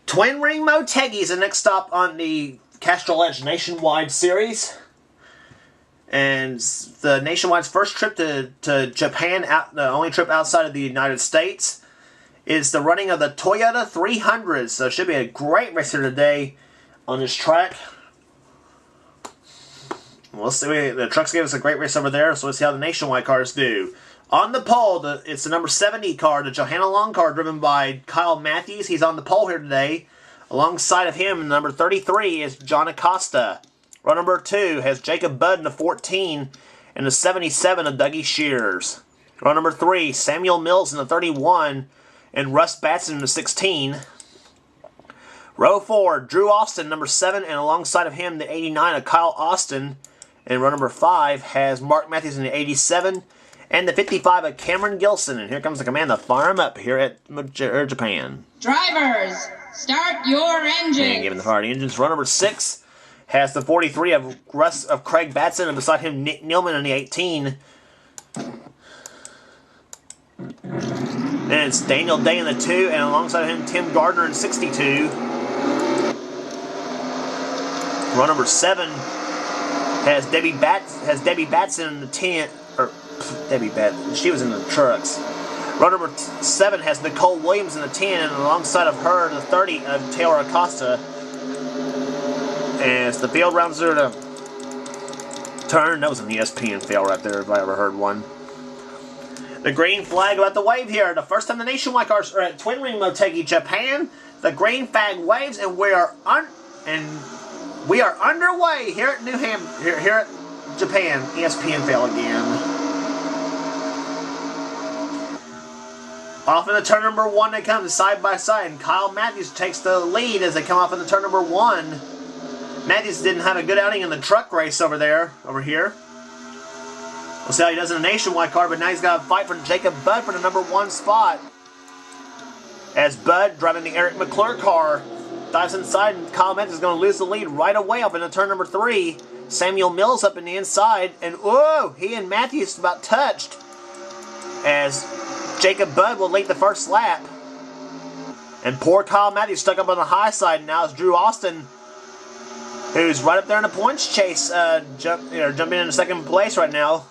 Twin Ring Motegi is the next stop on the Castrol Edge Nationwide Series. And the Nationwide's first trip to Japan, the only trip outside of the United States, is the running of the Toyota 300. So it should be a great race here today on this track. We'll see. The trucks gave us a great race over there, so let's see how the Nationwide cars do. On the pole, it's the number 70 car, the Johanna Long car, driven by Kyle Matthews. He's on the pole here today. Alongside of him, number 33 is John Acosta. Row number 2 has Jacob Budd in the 14 and the 77 of Dougie Shears. Row number 3, Samuel Mills in the 31 and Russ Batson in the 16. Row 4, Drew Austin, number 7, and alongside of him, the 89 of Kyle Austin. And row number 5 has Mark Matthews in the 87 and the 55 of Cameron Gilson. And here comes the command to fire him up here at Japan. Drivers, start your engines. And giving the fire the engines. Row number 6 has the 43 of Craig Batson, and beside him Nick Nealman in the 18. And it's Daniel Day in the 2, and alongside him Tim Gardner in 62. Row number 7 has Debbie Batson in the 10, or Debbie Batson, she was in the trucks. Row number 7 has Nicole Williams in the 10, and alongside of her, the 30 of Taylor Acosta. As the field rounds through the turn, that was an ESPN fail right there if I ever heard one. The green flag about to wave here. The first time the Nationwide cars are at Twin Ring Motegi, Japan. The green flag waves, and we are underway here at here at Japan. ESPN fail again. Off into turn number 1 they come side by side, and Kyle Matthews takes the lead as they come off into turn number 1. Matthews didn't have a good outing in the truck race over here. We'll see how he does in a Nationwide car, but now he's got to fight for Jacob Budd for the number 1 spot. As Budd, driving the Eric McClure car, dives inside, and Kyle Matthews is going to lose the lead right away up into turn number 3. Samuel Mills up in the inside, and whoa, he and Matthews about touched. As Jacob Budd will lead the first lap. And poor Kyle Matthews stuck up on the high side, and now it's Drew Austin, who's right up there in the points chase, jumping into second place right now,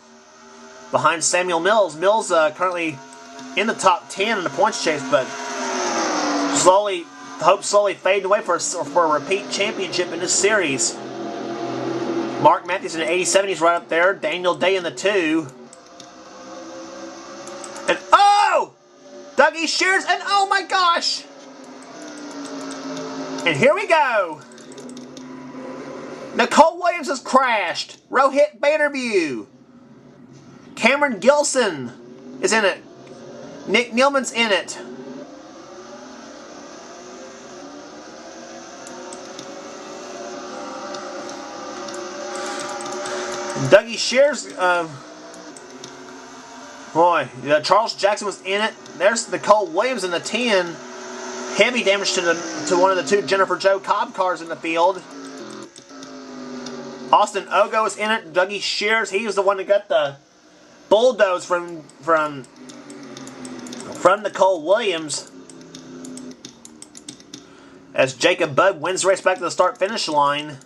behind Samuel Mills. Mills currently in the top 10 in the points chase, but slowly fading away for a repeat championship in this series. Mark Matthews in the 87, he's right up there. Daniel Day in the 2. And oh! Dougie Shears, and oh my gosh! And here we go! Nicole Williams has crashed. Rohit Bannerview. Cameron Gilson is in it. Nick Nealman's in it. Dougie Shears, Charles Jackson was in it. There's Nicole Williams in the 10. Heavy damage to one of the 2 Jennifer Jo Cobb cars in the field. Austin Ogo is in it. Dougie Shears, he was the one that got the bulldoze from Nicole Williams. As Jacob Budd wins the race back to the start-finish line.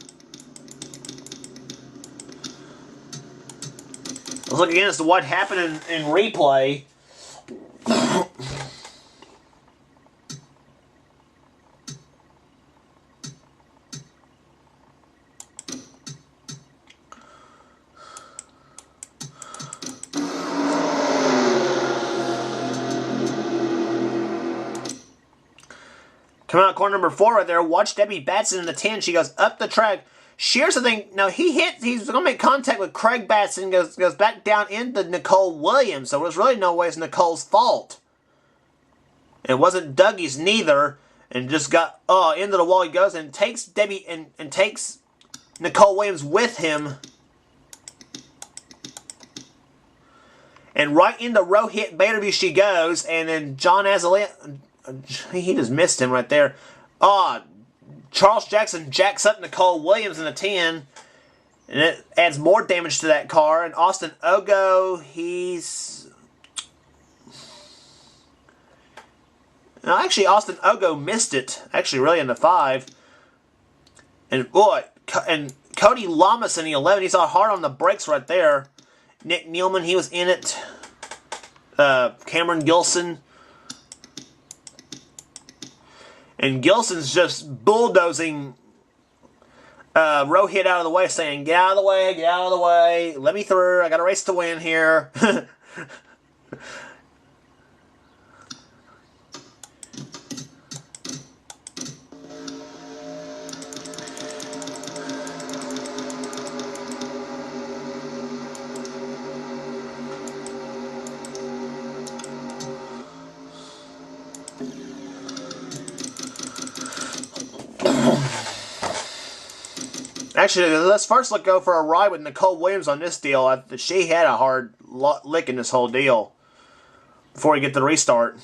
Let's look again as to what happened in replay. Come out corner number 4 right there. Watch Debbie Batson in the 10. She goes up the track. Shears, I think, now he's going to make contact with Craig Batson, goes back down into Nicole Williams. So it was really no way it's Nicole's fault. It wasn't Dougie's neither. And just got, into the wall he goes and takes Debbie and takes Nicole Williams with him. And right into Rohit Bannerview she goes. And then John Azalea, he just missed him right there. Charles Jackson jacks up Nicole Williams in the 10, and it adds more damage to that car. And Austin Ogo, Now, actually, Austin Ogo missed it. Actually, really in the 5. And boy, and Cody Lamas in the 11. He's all hard on the brakes right there. Nick Nealman, he was in it. Cameron Gilson. And Gilson's just bulldozing Rohit out of the way, saying, get out of the way, get out of the way. Let me through. I got a race to win here. Actually, let's first go for a ride with Nicole Williams on this deal. She had a hard lick in this whole deal before we get the restart.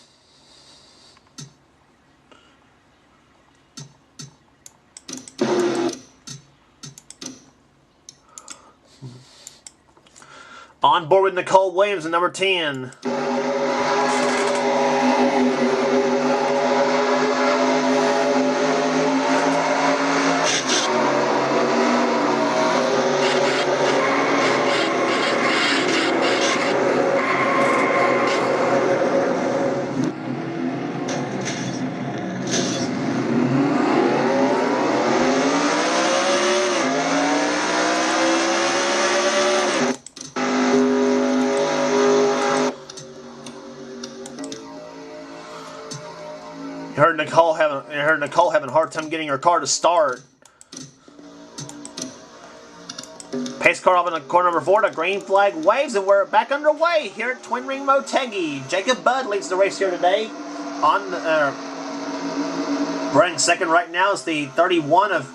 On board with Nicole Williams in number 10. I heard Nicole having a hard time getting her car to start. Pace car off in corner number 4. The green flag waves, and we're back underway here at Twin Ring Motegi. Jacob Budd leads the race here today. Running second right now is the 31 of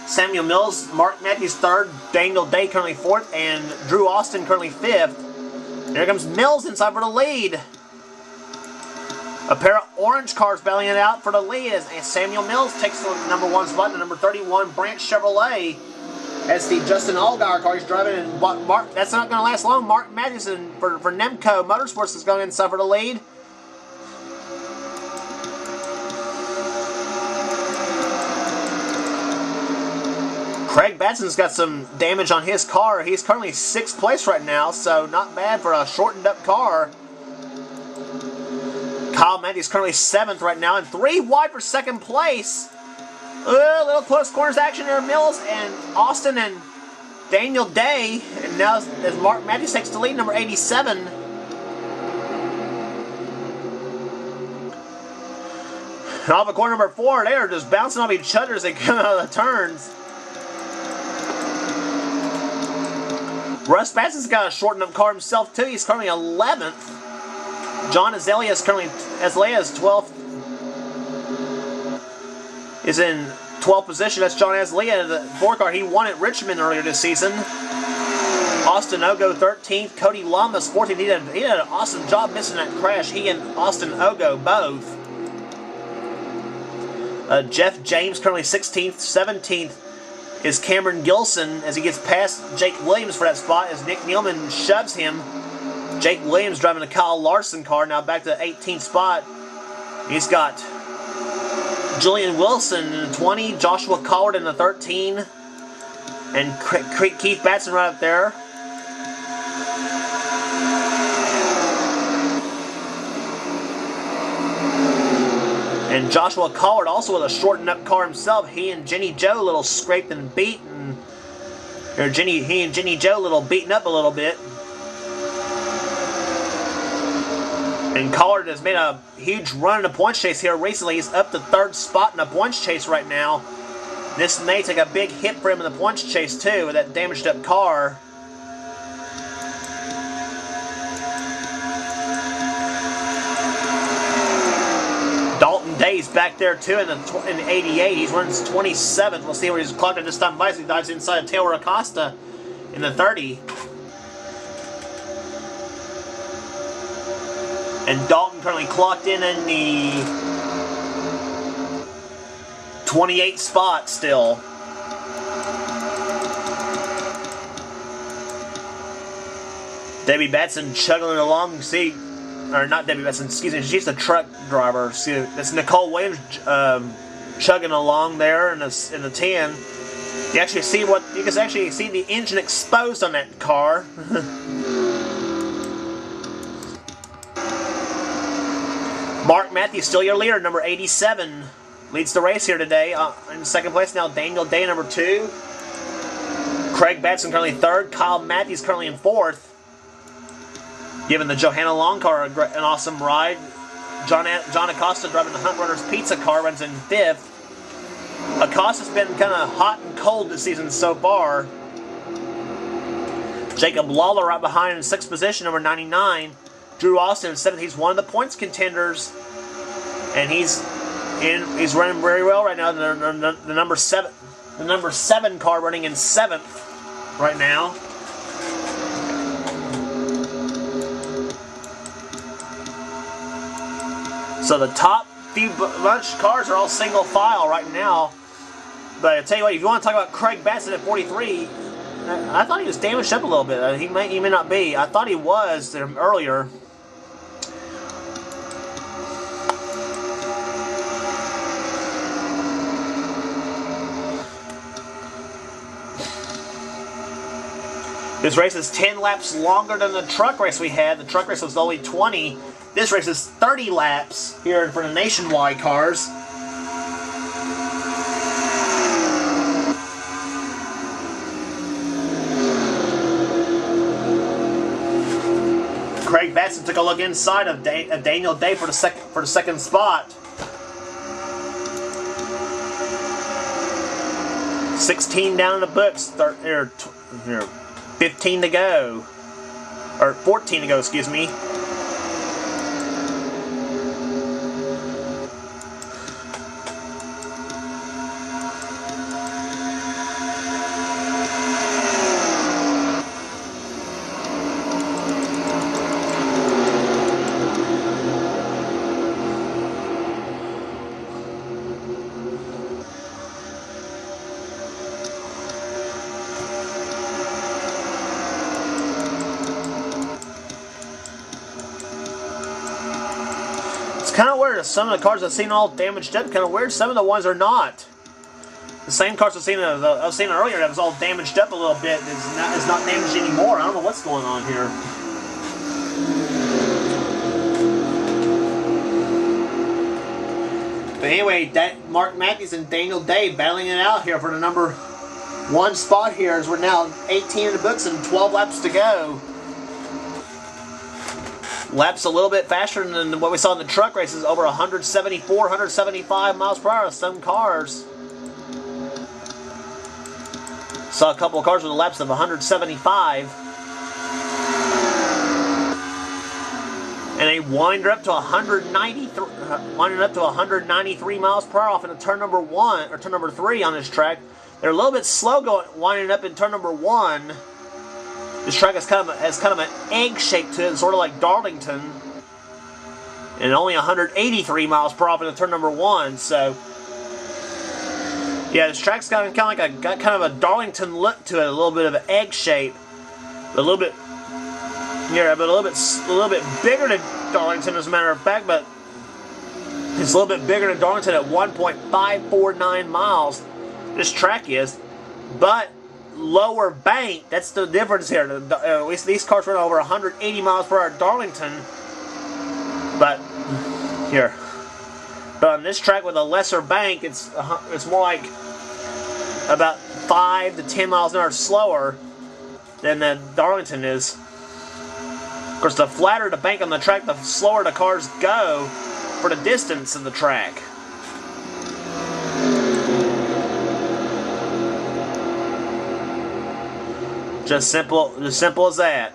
Samuel Mills. Mark Matthews third. Daniel Day currently fourth, and Drew Austin currently fifth. There comes Mills inside for the lead. A pair of orange cars battling it out for the lead as Samuel Mills takes the number 1 spot. The number 31 Branch Chevrolet as the Justin Allgaier car is driving. And Mark, that's not going to last long. Mark Matthews for Nemco Motorsports is going inside for the lead. Craig Batson's got some damage on his car. He's currently 6th place right now, so not bad for a shortened up car. Kyle Matthews currently 7th right now, and 3 wide for 2nd place. A little close corners action there. Mills and Austin and Daniel Day. And now as Mark Matthews takes the lead, number 87. And off of corner number 4, they are just bouncing off each other as they come out of the turns. Russ Batson's got a shortened up car himself too. He's currently 11th. John Azalea is currently 12th. Is in 12th position. That's John Azalea, the 4 car. He won at Richmond earlier this season. Austin Ogo 13th. Cody Lamas 14th. He did an awesome job missing that crash. He and Austin Ogo both. Jeff James currently 16th. 17th is Cameron Gilson as he gets past Jake Williams for that spot as Nick Nealman shoves him. Jake Williams driving a Kyle Larson car, now back to the 18th spot. He's got Julian Wilson in the 20, Joshua Collard in the 13, and Keith Batson right up there. And Joshua Collard also with a shortened up car himself. He and Jenny Joe a little scraped and beaten. He and Jenny Joe a little beaten up a little bit. And Collard has made a huge run in the points chase here recently. He's up to 3rd spot in the points chase right now. This may take a big hit for him in the points chase too with that damaged up car. Dalton Day's back there too in the 88. He's running 27th. We'll see where he's clocked at this time. He dives inside Taylor Acosta in the 30. And Dalton currently clocked in the 28th spot still. Debbie Batson chugging along. See, or not Debbie Benson, excuse me, she's the truck driver. See, that's Nicole Williams chugging along there in the 10. You actually see you can actually see the engine exposed on that car. Mark Matthews still your leader, number 87. Leads the race here today. In second place now, Daniel Day, number 2. Craig Batson currently 3rd. Kyle Matthews currently in 4th. Giving the Johanna Long car an awesome ride. John Acosta driving the Hunt Runners Pizza car runs in 5th. Acosta's been kind of hot and cold this season so far. Jacob Lawler right behind in 6th position, number 99. Drew Austin in 7th. He's one of the points contenders. And he's running very well right now. The number 7 car running in 7th right now. So the top few bunch of cars are all single file right now. But I tell you what, if you want to talk about Craig Batson at 43, I thought he was damaged up a little bit. He may not be. I thought he was earlier. This race is 10 laps longer than the truck race we had. The truck race was only 20. This race is 30 laps here for the nationwide cars. Craig Batson took a look inside of Daniel Day for the second spot. 16 down in the books. 15 to go. Or 14 to go, excuse me. Kind of weird. Some of the cars I've seen all damaged up. Kind of weird. Some of the ones are not. The same cars I've seen earlier that was all damaged up a little bit is not damaged anymore. I don't know what's going on here. But anyway, Mark Matthews and Daniel Day battling it out here for the number 1 spot here as we're now 18 in the books and 12 laps to go. Laps a little bit faster than what we saw in the truck races, over 174, 175 miles per hour. Some cars. Saw a couple of cars with laps of 175. And they winded up to 193 miles per hour off into turn number 1 or turn number 3 on this track. They're a little bit slow winding up in turn number 1. This track has kind of an egg shape to it, sort of like Darlington, and only 183 miles per hour into turn number 1. So, yeah, this track's got kind of a Darlington look to it, a little bit of an egg shape, a little bit bigger than Darlington, as a matter of fact. But it's a little bit bigger than Darlington at 1.549 miles. This track is, but lower bank. That's the difference here. These cars run over 180 miles per hour at Darlington, but on this track with a lesser bank, it's more like about 5 to 10 miles an hour slower than the Darlington is. Of course, the flatter the bank on the track, the slower the cars go for the distance of the track. Just simple as that.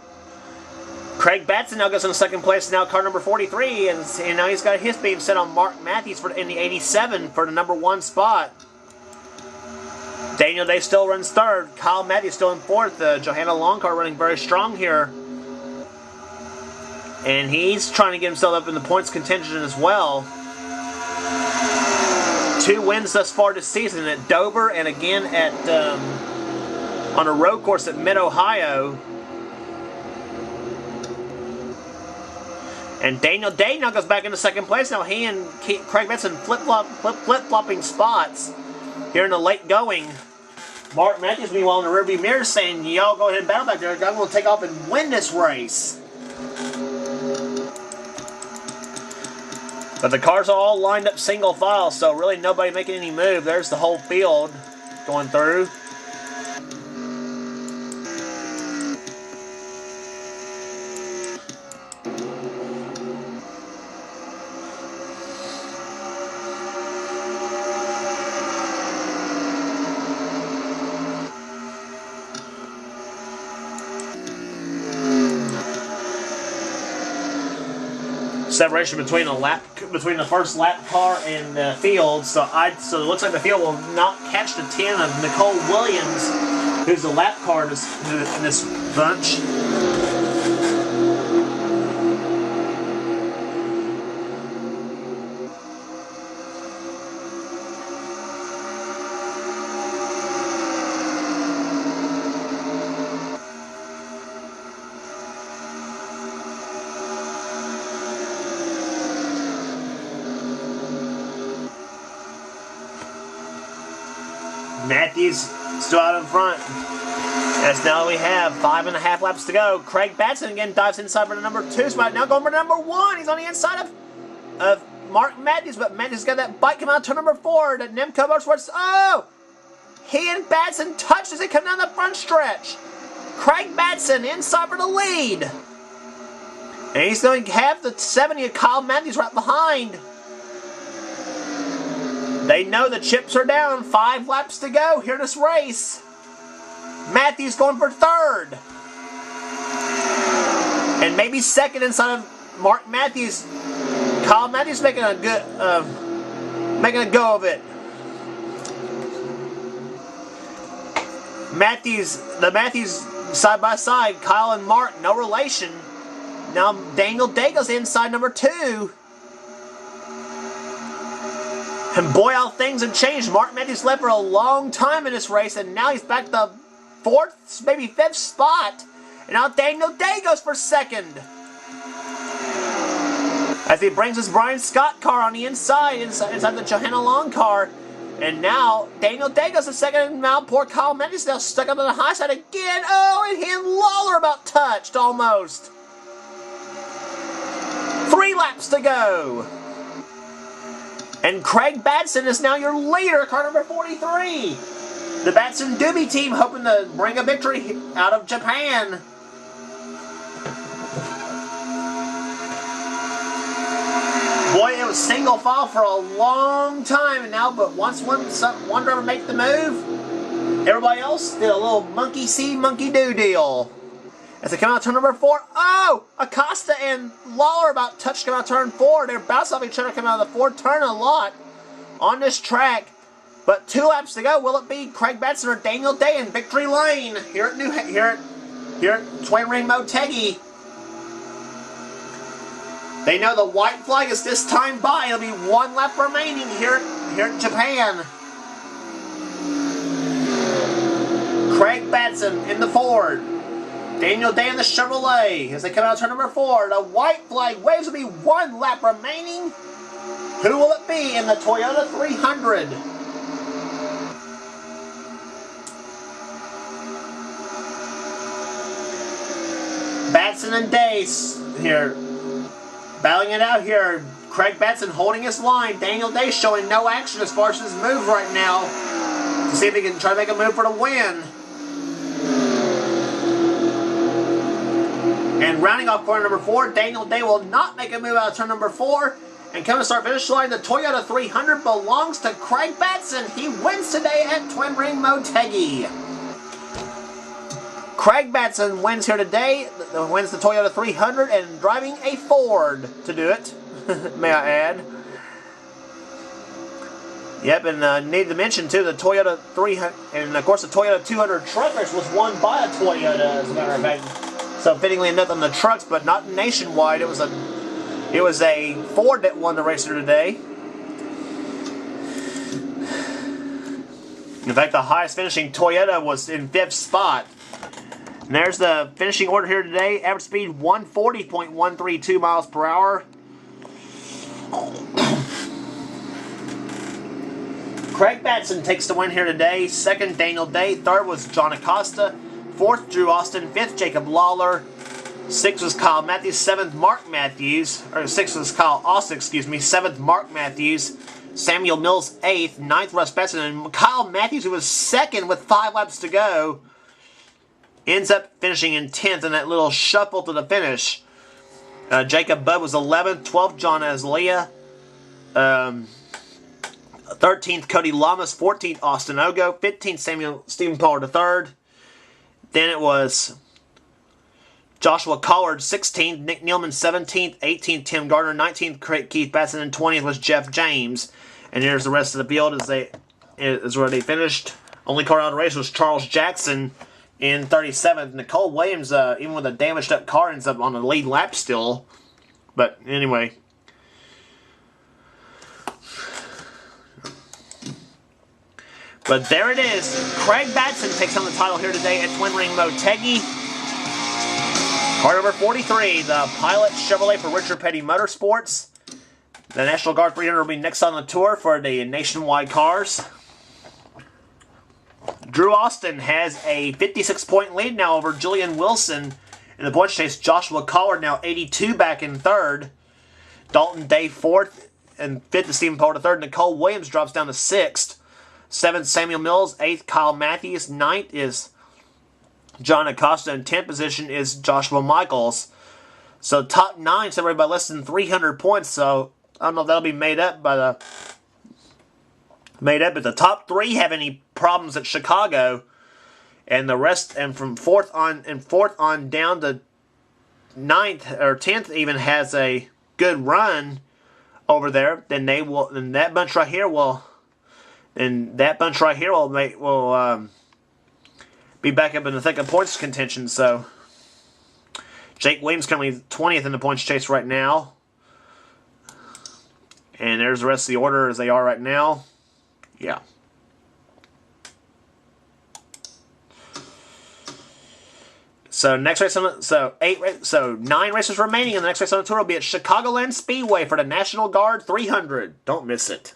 Craig Batson now goes in second place, now car number 43, and now he's got his beam set on Mark Matthews in the 87 for the number 1 spot. Daniel Day still runs 3rd. Kyle Matthews still in 4th. Johanna Long car running very strong here. And he's trying to get himself up in the points contention as well. 2 wins thus far this season at Dover and again at on a road course at Mid-Ohio. And Daniel Day now goes back into second place. Now he and Craig Benson flip-flopping spots here in the late going. Mark Matthews, meanwhile, in the rearview mirror saying, y'all go ahead and battle back there. I'm going to take off and win this race. But the cars are all lined up single file, so really nobody making any move. There's the whole field going through. Separation between the first lap car and the field, so it looks like the field will not catch the 10 of Nicole Williams, who's the lap car in this bunch. Matthews still out in front. As now we have 5.5 laps to go. Craig Batson again dives inside for the number 2 spot. Now going for number 1. He's on the inside of Mark Matthews, but Matthews got that bike coming out to number 4. The Nemco Motorsports. Oh! He and Batson touched as they come down the front stretch. Craig Batson inside for the lead. And he's going to have the 70 of Kyle Matthews right behind. They know the chips are down. 5 laps to go here in this race. Matthews going for 3rd. And maybe 2nd inside of Mark Matthews. Kyle Matthews making a go of it. The Matthews side by side. Kyle and Mark, no relation. Now Daniel Day goes inside number 2. And boy, how things have changed. Mark Matthews led for a long time in this race, and now he's back to 4th, maybe 5th spot. And now Daniel Day goes for 2nd. As he brings his Brian Scott car on the inside the Johanna Long car. And now Daniel Day goes to 2nd, and now poor Kyle Matthews now stuck up on the high side again. Oh, and he and Lawler about touched almost. 3 laps to go. And Craig Batson is now your leader, car number 43. The Batson Doobie team hoping to bring a victory out of Japan. Boy, it was single file for a long time, and now, but once one driver make the move, everybody else did a little monkey see, monkey do deal. As they come out turn number 4, oh! Acosta and Lawler about touched come out turn 4. They're bouncing off each other coming out of the 4th turn a lot on this track. But 2 laps to go. Will it be Craig Batson or Daniel Day in victory lane here at Twin Ring Motegi? They know the white flag is this time by. It'll be 1 lap remaining here in Japan. Craig Batson in the Ford. Daniel Day in the Chevrolet as they come out turn number 4. The white flag waves. Will be 1 lap remaining. Who will it be in the Toyota 300? Batson and Day here battling it out here. Craig Batson holding his line. Daniel Day showing no action as far as his move right now to see if he can try to make a move for the win. And rounding off corner number 4, Daniel Day will not make a move out of turn number 4. And coming to start finish line, the Toyota 300 belongs to Craig Batson. He wins today at Twin Ring Motegi. Craig Batson wins here today, wins the Toyota 300 and driving a Ford to do it, may I add. Yep, and need to mention too, the Toyota 300, and of course the Toyota 200 truck race was won by a Toyota, as a matter of fact. So fittingly enough on the trucks, but not nationwide. It was a Ford that won the race here today. In fact, the highest finishing Toyota was in 5th spot. And there's the finishing order here today. Average speed 140.132 miles per hour. Craig Batson takes the win here today. Second, Daniel Day. Third was John Acosta. Fourth, Drew Austin. Fifth, Jacob Lawler. Sixth was Kyle Matthews. Seventh, Mark Matthews. Or sixth was Kyle Austin, excuse me. Seventh, Mark Matthews. Samuel Mills, eighth. Ninth, Russ Benson. And Kyle Matthews, who was second with 5 laps to go, ends up finishing in 10th in that little shuffle to the finish. Jacob Budd was 11th. 12th, John Azalea. 13th, Cody Lamas. 14th, Austin Ogo. 15th, Stephen Pollard III. Then it was Joshua Collard, 16th. Nick Nealman, 17th. 18th, Tim Gardner. 19th, Keith Batson. And 20th was Jeff James. And here's the rest of the field as where they finished. Only car out of the race was Charles Jackson in 37th. Nicole Williams, even with a damaged up car, ends up on the lead lap still. But anyway. But there it is. Craig Batson takes on the title here today at Twin Ring Motegi. Car number 43, the Pilot Chevrolet for Richard Petty Motorsports. The National Guard 300 will be next on the tour for the nationwide cars. Drew Austin has a 56-point lead now over Julian Wilson in the points chase. Joshua Collard now 82 back in third. Dalton Day fourth, and fifth is Stephen Pollard third. Nicole Williams drops down to sixth. 7th, Samuel Mills. 8th, Kyle Matthews. 9th is John Acosta. And 10th position is Joshua Michaels. So top 9 separated by less than 300 points. So I don't know if that'll be made up but the top 3 have any problems at Chicago. And the rest, and from fourth on down to 9th or 10th even has a good run over there. Then that bunch right here will be back up in the thick of points contention. So Jake Williams currently 20th in the points chase right now. And there's the rest of the order as they are right now. Yeah. So 9 races remaining, and the next race on the tour will be at Chicagoland Speedway for the National Guard 300. Don't miss it.